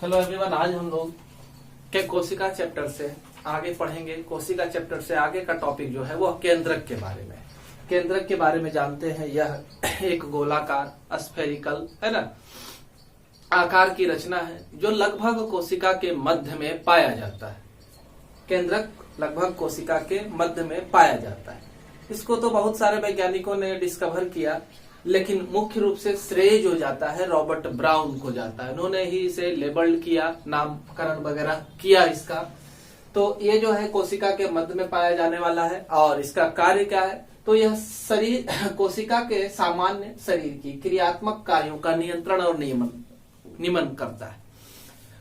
Hello everyone, आज हम लोग के कोशिका चैप्टर से आगे पढ़ेंगे। कोशिका चैप्टर से आगे का टॉपिक जो है वो केंद्रक के बारे में। केंद्रक के बारे में जानते हैं, यह एक गोलाकार स्फेरिकल है ना आकार की रचना है जो लगभग कोशिका के मध्य में पाया जाता है। केंद्रक लगभग कोशिका के मध्य में पाया जाता है। इसको तो बहुत सारे वैज्ञानिकों ने डिस्कवर किया, लेकिन मुख्य रूप से श्रेय जो जाता है रॉबर्ट ब्राउन को जाता है। उन्होंने ही इसे लेबल्ड किया, नामकरण वगैरह किया इसका। तो ये जो है कोशिका के मध्य में पाया जाने वाला है। और इसका कार्य क्या है, तो यह शरीर कोशिका के सामान्य शरीर की क्रियात्मक कार्यों का नियंत्रण और नियमन करता है।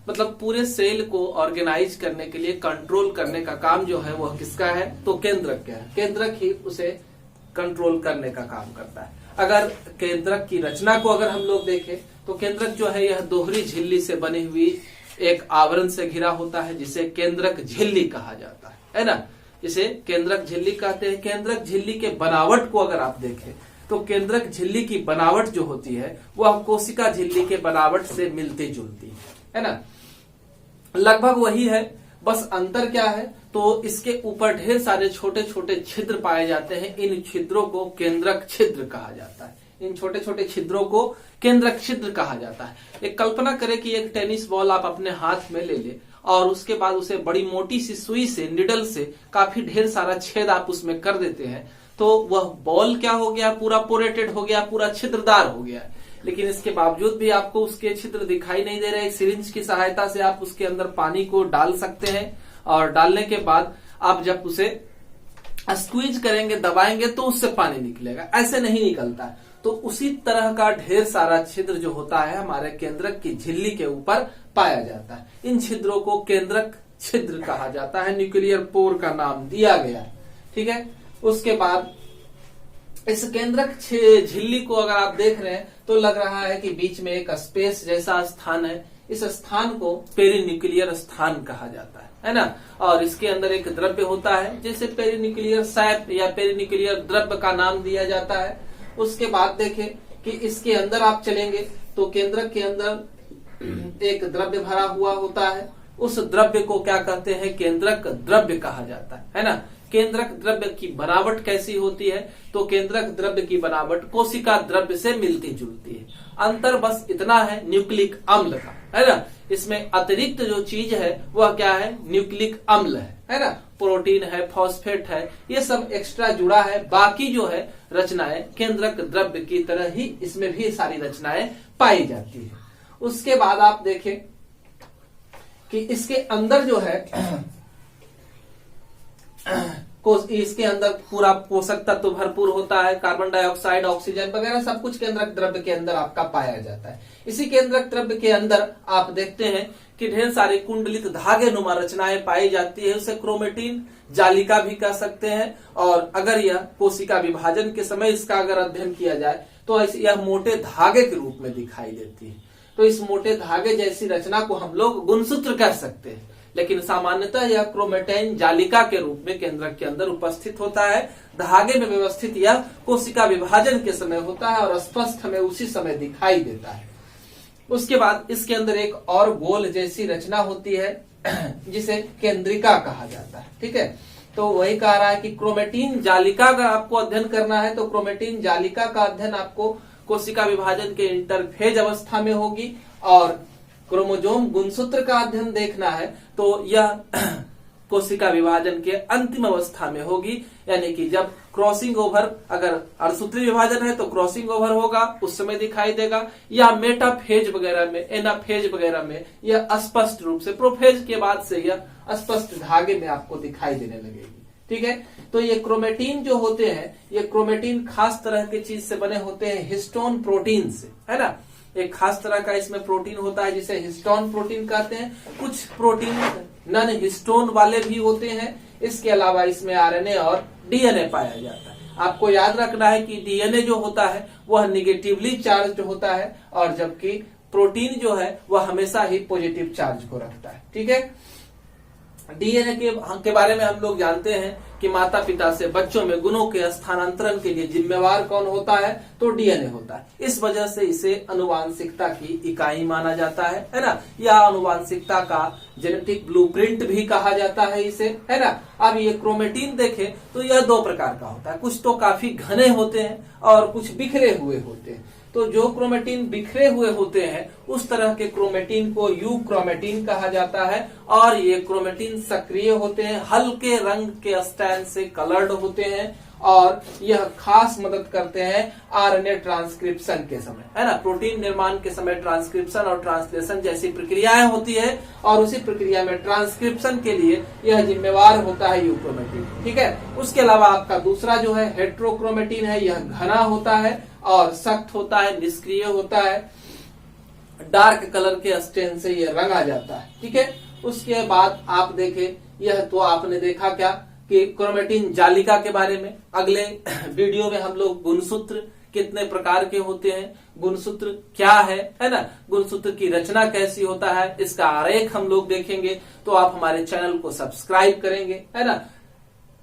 मतलब पूरे सेल को ऑर्गेनाइज करने के लिए, कंट्रोल करने का काम जो है वह किसका है, तो केंद्रक का है। केंद्रक ही उसे कंट्रोल करने का काम करता है। अगर केंद्रक की रचना को अगर हम लोग देखें तो केंद्रक जो है यह दोहरी झिल्ली से बनी हुई एक आवरण से घिरा होता है, जिसे केंद्रक झिल्ली कहा जाता है ना। इसे केंद्रक झिल्ली कहते हैं। केंद्रक झिल्ली के बनावट को अगर आप देखें तो केंद्रक झिल्ली की बनावट जो होती है वह कोशिका झिल्ली के बनावट से मिलती जुलती है ना। लगभग वही है, बस अंतर क्या है, तो इसके ऊपर ढेर सारे छोटे छोटे छिद्र पाए जाते हैं। इन छिद्रों को केंद्रक छिद्र कहा जाता है। इन छोटे छोटे छिद्रों को केंद्रक छिद्र कहा जाता है। एक कल्पना करें कि एक टेनिस बॉल आप अपने हाथ में ले ले और उसके बाद उसे बड़ी मोटी सी सुई से, निडल से काफी ढेर सारा छेद आप उसमें कर देते हैं, तो वह बॉल क्या हो गया, पूरा पोरेटेड हो गया, पूरा छिद्रदार हो गया। लेकिन इसके बावजूद भी आपको उसके छिद्र दिखाई नहीं दे रहे। सिरिंज की सहायता से आप उसके अंदर पानी को डाल सकते हैं और डालने के बाद आप जब उसे स्क्वीज करेंगे, दबाएंगे, तो उससे पानी निकलेगा। ऐसे नहीं निकलता है। तो उसी तरह का ढेर सारा छिद्र जो होता है हमारे केंद्रक की झिल्ली के ऊपर पाया जाता है। इन छिद्रों को केंद्रक छिद्र कहा जाता है। न्यूक्लियर पोर का नाम दिया गया है, ठीक है। उसके बाद इस केंद्रक झिल्ली को अगर आप देख रहे हैं तो लग रहा है कि बीच में एक स्पेस जैसा स्थान है। इस स्थान को पेरीन्यूक्लियर स्थान कहा जाता है ना। और इसके अंदर एक द्रव्य होता है जिसे पेरीन्यूक्लियर सैप या पेरीन्यूक्लियर द्रव्य का नाम दिया जाता है। उसके बाद देखें कि इसके अंदर आप चलेंगे तो केंद्रक के अंदर एक द्रव्य भरा हुआ होता है। उस द्रव्य को क्या कहते हैं, केंद्रक द्रव्य कहा जाता है ना। केंद्रक द्रव्य की बनावट कैसी होती है, तो केंद्रक द्रव्य की बनावट कोशिका द्रव्य से मिलती जुलती है। अंतर बस इतना है न्यूक्लिक अम्ल का, है ना। इसमें अतिरिक्त जो चीज है वह क्या है, न्यूक्लिक अम्ल है ना। प्रोटीन है, फॉस्फेट है, ये सब एक्स्ट्रा जुड़ा है। बाकी जो है रचनाएं केंद्रक द्रव्य की तरह ही इसमें भी सारी रचनाएं पाई जाती है। उसके बाद आप देखें कि इसके अंदर जो है इसके अंदर पूरा पोषक तत्व भरपूर होता है। कार्बन डाइऑक्साइड, ऑक्सीजन वगैरह सब कुछ केंद्रक द्रव्य के अंदर आपका पाया जाता है। इसी केंद्रक द्रव्य के अंदर आप देखते हैं कि ढेर सारी कुंडलित धागे नुमा रचनाएं पाई जाती है। उसे क्रोमेटिन जालिका भी कह सकते हैं। और अगर यह कोशिका विभाजन के समय इसका अगर अध्ययन किया जाए तो यह मोटे धागे के रूप में दिखाई देती है। तो इस मोटे धागे जैसी रचना को हम लोग गुणसूत्र कह सकते हैं, लेकिन सामान्यतः यह क्रोमेटिन जालिका के रूप में केंद्रक के अंदर उपस्थित होता है। धागे में व्यवस्थित यह कोशिका विभाजन के समय होता है और स्पष्ट हमें उसी समय दिखाई देता है। उसके बाद इसके अंदर एक और गोल जैसी रचना होती है जिसे केंद्रिका कहा जाता है, ठीक है। तो वही कह रहा है कि क्रोमेटिन जालिका का आपको अध्ययन करना है तो क्रोमेटिन जालिका का अध्ययन आपको कोशिका विभाजन के इंटरफेज अवस्था में होगी। और क्रोमोजोम गुणसूत्र का अध्ययन देखना है तो यह कोशिका विभाजन के अंतिम अवस्था में होगी। यानी कि जब क्रॉसिंग ओवर, अगर अर्धसूत्री विभाजन है तो क्रॉसिंग ओवर होगा, उस समय दिखाई देगा, या मेटाफेज वगैरह में, एनाफेज वगैरह में यह स्पष्ट रूप से, प्रोफेज के बाद से यह स्पष्ट धागे में आपको दिखाई देने लगेगी, ठीक है। तो ये क्रोमेटिन जो होते हैं, ये क्रोमेटिन खास तरह के चीज से बने होते हैं, हिस्टोन प्रोटीन से, है ना। एक खास तरह का इसमें प्रोटीन होता है जिसे हिस्टोन प्रोटीन कहते हैं। कुछ प्रोटीन नॉन हिस्टोन वाले भी होते हैं। इसके अलावा इसमें आरएनए और डीएनए पाया जाता है। आपको याद रखना है कि डीएनए जो होता है वह निगेटिवली चार्ज होता है और जबकि प्रोटीन जो है वह हमेशा ही पॉजिटिव चार्ज को रखता है, ठीक है। डीएनए के बारे में हम लोग जानते हैं कि माता पिता से बच्चों में गुणों के स्थानांतरण के लिए जिम्मेवार कौन होता है, तो डीएनए होता है। इस वजह से इसे अनुवांशिकता की इकाई माना जाता है ना। यह अनुवांशिकता का जेनेटिक ब्लूप्रिंट भी कहा जाता है इसे, है ना। अब ये क्रोमेटिन देखें तो यह दो प्रकार का होता है, कुछ तो काफी घने होते हैं और कुछ बिखरे हुए होते हैं। तो जो क्रोमेटिन बिखरे हुए होते हैं उस तरह के क्रोमेटिन को यू क्रोमेटिन कहा जाता है, और ये क्रोमेटिन सक्रिय होते हैं, हल्के रंग के स्टैंड से कलर्ड होते हैं, और यह खास मदद करते हैं आरएनए ट्रांसक्रिप्शन के समय, है ना। प्रोटीन निर्माण के समय ट्रांसक्रिप्शन और ट्रांसलेशन जैसी प्रक्रियाएं होती है, और उसी प्रक्रिया में ट्रांसक्रिप्शन के लिए यह जिम्मेवार होता है यूक्रोमेटिन, ठीक है। उसके अलावा आपका दूसरा जो है हेट्रोक्रोमेटिन है, यह घना होता है और सख्त होता है, निष्क्रिय होता है, डार्क कलर के स्टेन से यह रंगा जाता है, ठीक है। उसके बाद आप देखें, यह तो आपने देखा क्या कि क्रोमेटिन जालिका के बारे में। अगले वीडियो में हम लोग गुणसूत्र कितने प्रकार के होते हैं, गुणसूत्र क्या है ना, गुणसूत्र की रचना कैसी होता है, इसका आरेख हम लोग देखेंगे। तो आप हमारे चैनल को सब्सक्राइब करेंगे, है ना,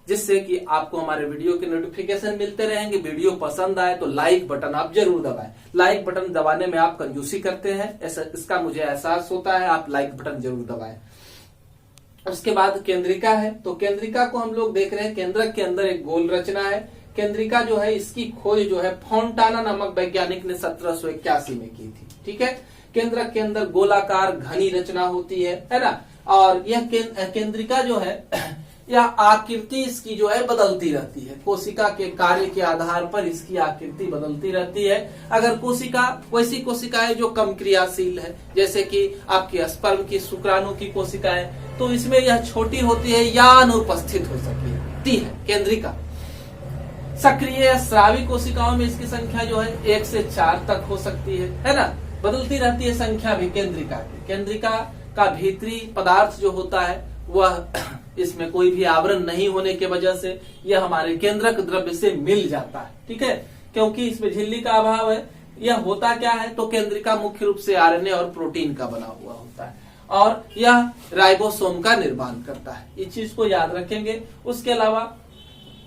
जिससे कि आपको हमारे वीडियो के नोटिफिकेशन मिलते रहेंगे। वीडियो पसंद आए तो लाइक बटन आप जरूर दबाएं। लाइक बटन दबाने में आप कंजूसी करते हैं, ऐसा इसका मुझे एहसास होता है, आप लाइक बटन जरूर दबाएं। उसके बाद केंद्रिका है, तो केंद्रिका को हम लोग देख रहे हैं, केंद्रक के अंदर एक गोल रचना है। केंद्रिका जो है इसकी खोज जो है फोंटाना नामक वैज्ञानिक ने 1781 में की थी, ठीक है। केंद्रक के अंदर गोलाकार घनी रचना होती है ना, और यह केंद्रिका जो है यह आकृति इसकी जो है बदलती रहती है, कोशिका के कार्य के आधार पर इसकी आकृति बदलती रहती है। अगर कोशिका वैसी कोशिकाएं जो कम क्रियाशील है, जैसे कि आपकी स्पर्म की, शुक्राणु की कोशिकाएं, तो इसमें यह छोटी होती है या अनुपस्थित हो सकती है केंद्रिका। सक्रिय स्रावी कोशिकाओं में इसकी संख्या जो है 1 से 4 तक हो सकती है ना, बदलती रहती है संख्या भी केंद्रिका की। केंद्रिका का भीतरी पदार्थ जो होता है वह इसमें कोई भी आवरण नहीं होने के वजह से यह हमारे केंद्रक द्रव्य से मिल जाता है, ठीक है, क्योंकि इसमें झिल्ली का अभाव है। यह होता क्या है, तो केंद्रिका मुख्य रूप से आरएनए और प्रोटीन का बना हुआ होता है, और यह राइबोसोम का निर्माण करता है। इस चीज को याद रखेंगे। उसके अलावा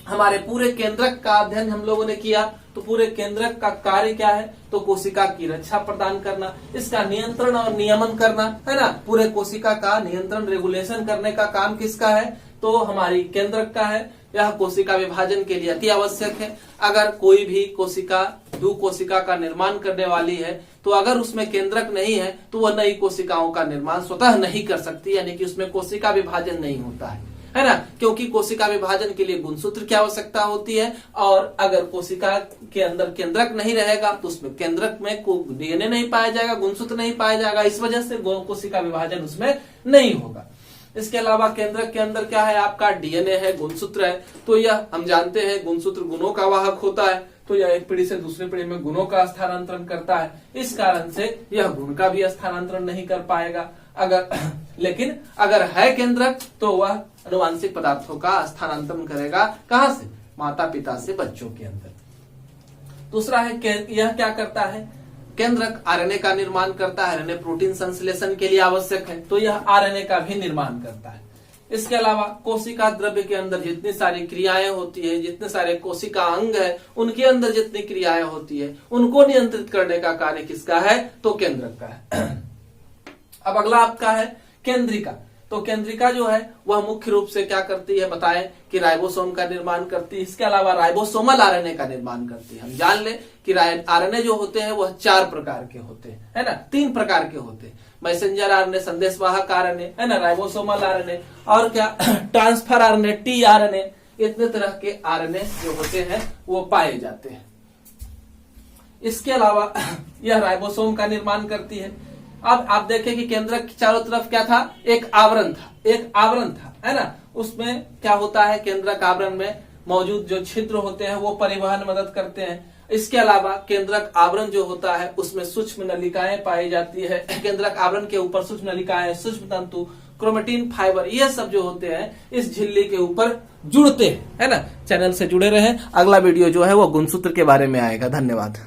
हमारे पूरे केंद्रक का अध्ययन हम लोगों ने किया, तो पूरे केंद्रक का कार्य क्या है, तो कोशिका की रक्षा प्रदान करना, इसका नियंत्रण और नियमन करना, है ना। पूरे कोशिका का नियंत्रण रेगुलेशन करने का काम किसका है, तो हमारी केंद्रक का है। यह कोशिका विभाजन के लिए अति आवश्यक है। अगर कोई भी कोशिका दो कोशिका का निर्माण करने वाली है, तो अगर उसमें केंद्रक नहीं है तो वह नई कोशिकाओं का निर्माण स्वतः नहीं कर सकती, यानी कि उसमें कोशिका विभाजन नहीं होता है ना, क्योंकि कोशिका विभाजन के लिए गुणसूत्र की आवश्यकता होती है, और अगर कोशिका के अंदर केंद्रक नहीं रहेगा तो उसमें केंद्रक में डीएनए नहीं पाया जाएगा, गुणसूत्र नहीं पाया जाएगा, इस वजह से कोशिका विभाजन उसमें नहीं होगा। इसके अलावा केंद्रक के अंदर क्या है, आपका डीएनए है, गुणसूत्र है। तो यह हम जानते हैं गुणसूत्र गुणों का वाहक होता है, तो यह एक पीढ़ी से दूसरी पीढ़ी में गुणों का स्थानांतरण करता है। इस कारण से यह गुण का भी स्थानांतरण नहीं कर पाएगा। लेकिन अगर है केंद्रक तो वह अनुवांशिक पदार्थों का स्थानांतरण करेगा, कहां से, माता पिता से बच्चों के अंदर। दूसरा है यह क्या करता है, केंद्रक आरएनए का निर्माण करता है, आरएनए प्रोटीन संश्लेषण के लिए आवश्यक है, तो यह आरएनए का भी निर्माण करता है। इसके अलावा कोशिका द्रव्य के अंदर जितनी सारी क्रियाएं होती है, जितने सारे कोशिका अंग है, उनके अंदर जितनी क्रियाएं होती है, उनको नियंत्रित करने का कार्य किसका है, तो केंद्रक का है। अब अगला आपका है केंद्रिका। तो केंद्रिका जो है वह मुख्य रूप से क्या करती है, बताएं कि राइबोसोम का निर्माण करती है। इसके अलावा राइबोसोमल आरएनए का निर्माण करती है। हम जान लें कि आरएनए जो होते हैं वह 4 प्रकार के होते हैं, है ना, 3 प्रकार के होते हैं, मैसेंजर आरएनए, संदेशवाहक आरएनए, है ना, राइबोसोमल आरएनए, और क्या ट्रांसफर आरएनए, टी आरएनए, इतने तरह के आरएनए जो होते हैं वो पाए जाते हैं। इसके अलावा यह राइबोसोम का निर्माण करती है। अब आप देखें कि केंद्रक के चारों तरफ क्या था, एक आवरण था, है ना। उसमें क्या होता है, केंद्रक आवरण में मौजूद जो छिद्र होते हैं वो परिवहन मदद करते हैं। इसके अलावा केंद्रक आवरण जो होता है उसमें सूक्ष्म नलिकाएं पाई जाती है। केंद्रक आवरण के ऊपर सूक्ष्म नलिकाएं, सूक्ष्म तंतु, क्रोमेटिन फाइबर, ये सब जो होते हैं इस झिल्ली के ऊपर जुड़ते हैं, है ना। चैनल से जुड़े रहें। अगला वीडियो जो है वो गुणसूत्र के बारे में आएगा। धन्यवाद।